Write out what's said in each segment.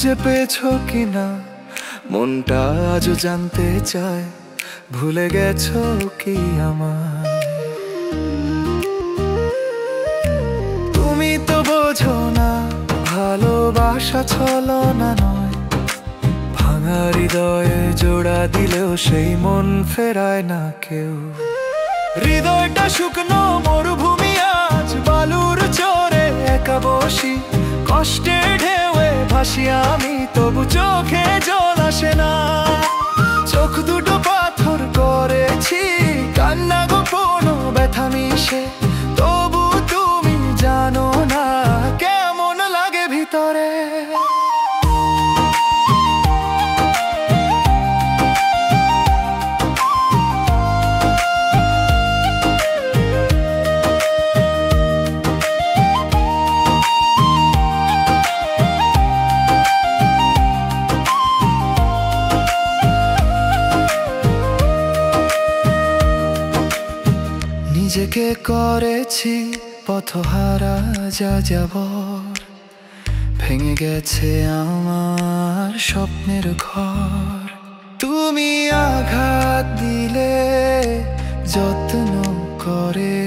খুঁজে পেয়েছো কিনা, মনটা আজও জানতে চায় ভুলে গেছো কি আমায়। তুমি তো বোঝো না ভালোবাসা ছলনা নয়, ভাঙা হৃদয়ে জোড়া দিলেও সেই মন ফেরায় না কেউ। হৃদয়টা শুকনো মরুভূমি, আজ বালুর চরে একা বসি, কষ্টে ঢেউয়ে ভাসি আমি, তবু চোখে জল আসে না। চোখ দুটো পাথর করেছি, কান্না গোপন ব্যথা মিশে, তবু তুমি জানো না কেমন লাগে ভিতরে। নিজেকে করেছি পথহারা যাযাবর, ভেঙে গেছে আমার স্বপ্নের ঘর। তুমি আঘাত দিলে যত্ন করে,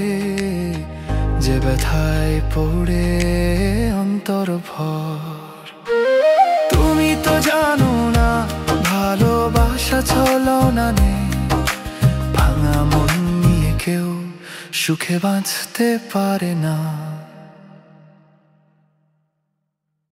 যে ব্যথায় পড়ে অন্তর ভর। তুমি তো জানো না ভালোবাসা ছলনা নেই, ভাঙা মন নিয়ে কেউ সুখে বাঁচতে পারে না।